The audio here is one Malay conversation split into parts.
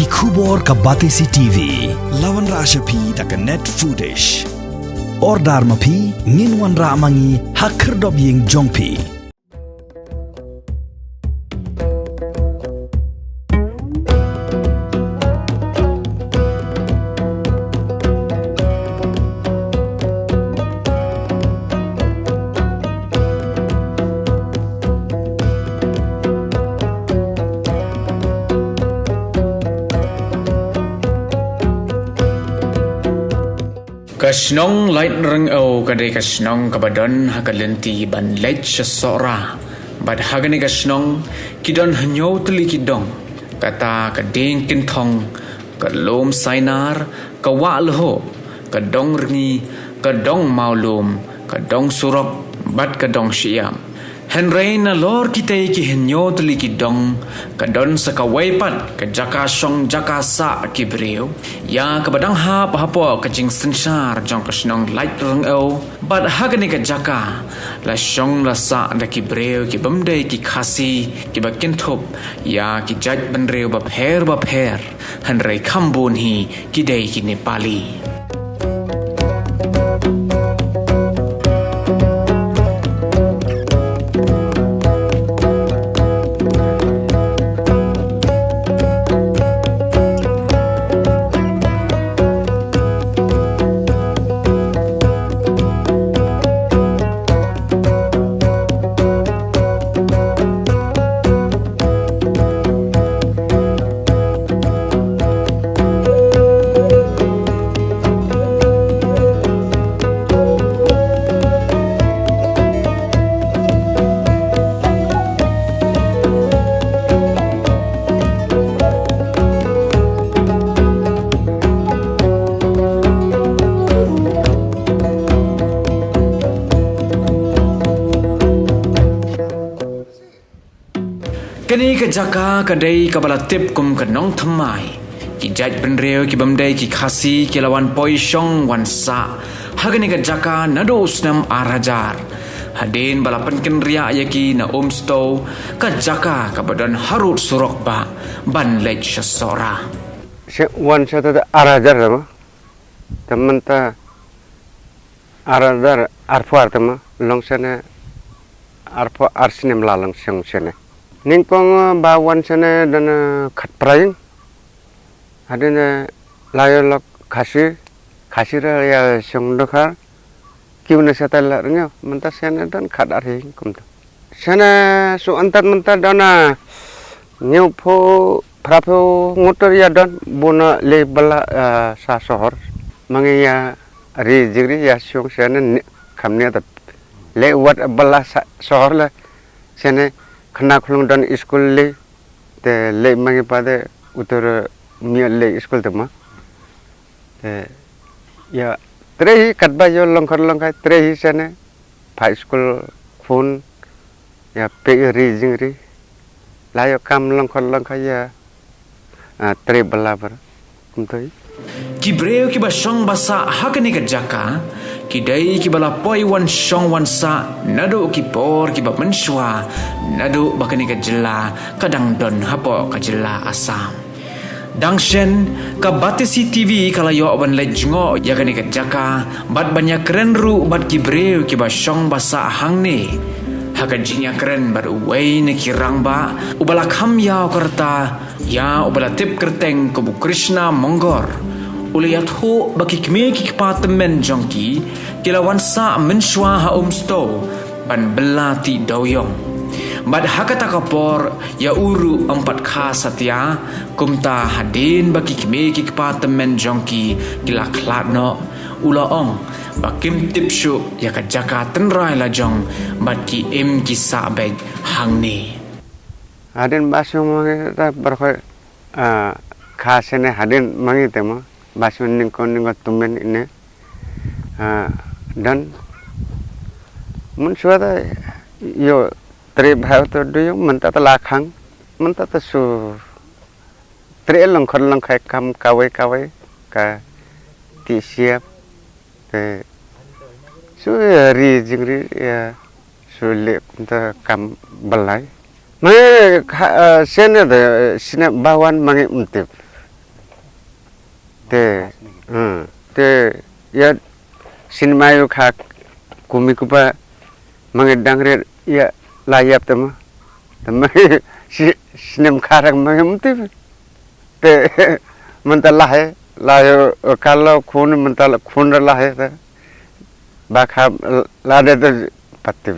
ki khubor ka Batesi TV lawan ra ashapi tak net foodish ordar mapi nginwan ra mangi hakher dob yeng jongpi Kasnong light reng au kadai kasnong kabadon hakalenti ban lech sora bad hagani kasnong kidon hanyo tuli kidong kata kading kintong kalom sainar kawa leho kadong rengi kadong maulum kadong surok bad kadong siam Henry na lor kita ki henyo tuli kidong kadon sakawai pat ka jaka song jaka sa kibreu ya kabadang ha pahapo kajing sensar jong kasnong light rong au bad hagani ka jaka la song la sa da kibreu ki bamdai ki khasi ki bakintop ya ki jaj banreu bap her Henry khambun hi ki dei ki Nepali Kani ka jaka kadai kabala tip kum kanong thamai ki jaj benreu ki bamdai ki khasi ki lawan poi shong wan sa hagani ka jaka nado usnam arajar hadin balapan ken ria yaki na umsto ka jaka kabadan harut surok ba ban lech sora wan sa ta arajar ma teman ta arajar arfar tama longsane arfa arsinem lalang seng sene Ningpong bawan sana dan kat praying ada layolok kasih ya song dokar kiuna setelah ringnya mentah sana dan kat aring kumta sana so antar mentah dana nyupo prapo ngotor ya dan bona le bala sa sohor mangiya ri jigri ya song sana kamnya ta le wat bala sohor la sana Kena kulung dan iskul le, te le mangi pada utur mia le iskul tema. Ya trehi katba jo longkar trehi sana, pa iskul phone ya pe ri jingri, layo kam longkar ya tre balabar, kumtoi. Kibreu ki basong basa hakani ka jaka kidai ki bala poi wan song wan sa nado ki por ki ba menswa nado bakani ka jela kadang don hapo ka jela asam dangshen ka Batesi TV kala yo ban lejngo ya kani ka jaka bat banyak keren ru bat kibreu ki basong basa hangne hakan jinya keren bat uwei ne kirang ba ubala kham yao karta ya ubala tip kerteng ko bu Krishna Monggor uliat ho baki kme ki patemen jongki kilawan sa menswa ha umsto ban belati doyong bad hakata kapor ya uru 4K satya kumta hadin baki kme ki patemen jongki kila klatno ulaong bakim tipshu ya ka jaka tenrai la jong bad ki em ki sa beg hangni hadin basung mangi ta berkoi khasene hadin mangi tema basung ningkon tumen ini dan mun suara yo tre bhau to do mentata lakhang mentata su tre longkhon longkhai kam kawai ka ti siap te su ri jingri ya su le ta kam balai Mai sene de sine bawan mangi untip te ya sinmayo kha kumi kupa mangedang re ya layap tama sinem kharang mangem te mentala hai layo kalau khun mentala khun la hai ta bakha lada te patte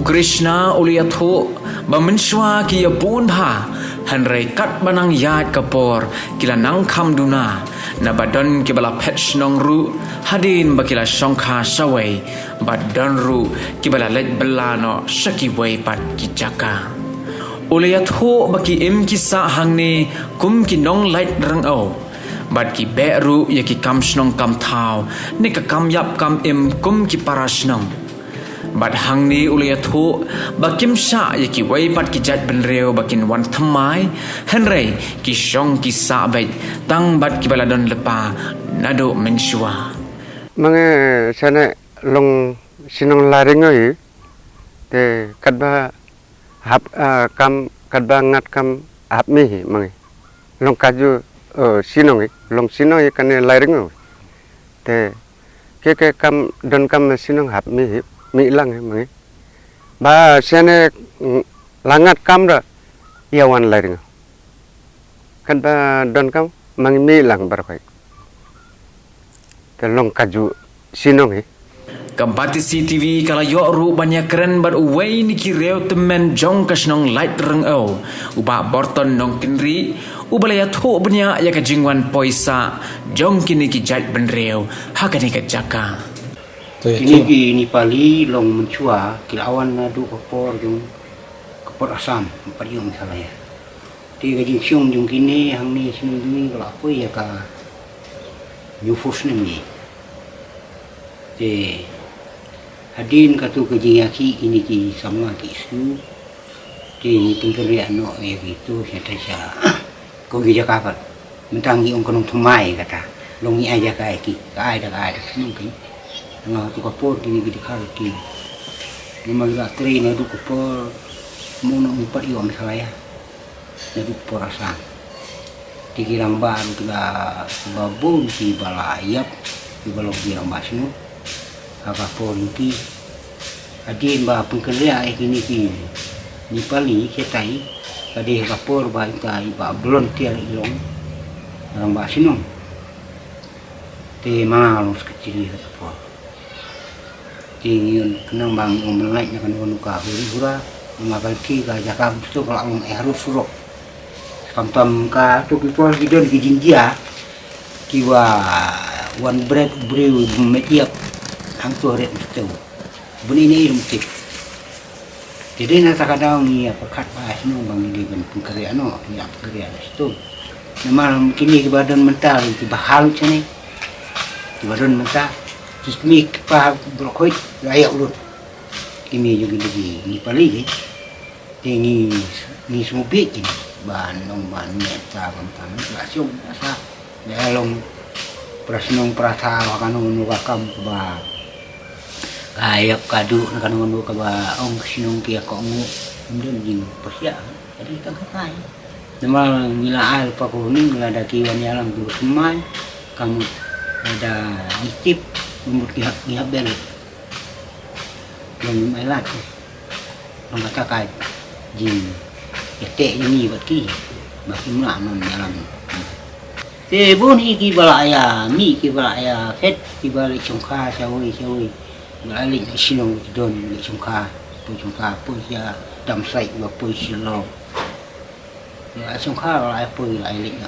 Krishna uliatho bamenswa ki yapun ha hanrei kat banang yat kapor kila nang kham duna na badon ki bala pet snong ru hadin bakila songkha sawai badon ru ki bala let belano saki wai pat ki jaka uliatho baki im ki sa hangne kum ki nong light rang au bad ki beru ya ki kam snong kam thau ne ka kam yap kam im kum ki parasnong bad hang ni uliathu bakim sha ya ki wai pat ki jat ben reu bakin wan thamai henrei ki shong ki sa bai tang bad ki baladon lepa nado menshua mange sana long sinong laring oi te kadba hap kam kadba ngat kam hap mi mange long kaju sinong long sinong kan laring oi te ke kam don kam sinong hap mi lang mangi ba sene langat kam da yawan laring kan ba don kam mangi mi lang bar khoi te long kaju sinong Kampati CTV kala yo ru banyak keren bar uwei ni ki reu temen jong kasnong light reng au uba borton nong kinri ubalaya tho benya ya ka jingwan poisa jong kini ki jat ben reu hakani ka jaka Ini di Nepali long mencua kilawan nadu kapor jung kapor asam pariung misalnya. Di gajing siung jung kini hang ni sini ni kalau apa ya ka nyufus ni. Di hadin katu gajing yaki ini ki sama ki isu. Di pengkerian no ya gitu saya tasya. Kau gija kapat mentangi ong kanong tumai kata. Longi aja ka ki ka ada mungkin. Nga tu kapor kini gidi kaki. Ni magla tri na du kapor muna umpat iyo misalnya. Na du kapor asam. Tigilang ba kila babon si balayap di balok girang basno. Kapor ki adin ba pengkelia kini ki ni pali ketai kadi kapor ba kai ba blon tiar ilong orang basno. Te malus kecil kapor. Ingin kenang bang omelai kan wanuka hura makan ki ka jaka tu kalau harus surok kampam ka tu people gidon kijinjia kiwa one bread brew metiap hang tu ret tu buni ni rumtik jadi na takadang ni apa kat bahas no bang di ben pengkerja no ya pengkerja itu memang kini badan mental itu bahal cene badan mental Kismik pa brokoi layak urut. Kimi juga lagi ni pali tingi ni smubik ni ban nong ban meta kam langsung asa dalong prasnong prasa kanun wakam ba kayak kadu kanun ka ba ong sinong kia ko ngu ndun jing pasya jadi tak kai. Nama nila al pa ko ning ada kiwan yalang tu semai kamu ada ditip umur pihak bel yang mai lat orang kata kai jin ete ini baki baki mula non dalam te boni ki balaya mi ki balaya fet ki bali chungkha chawi bali sinong don chungkha pu ya dam sai wa pu silo ya chungkha lai pu lai lik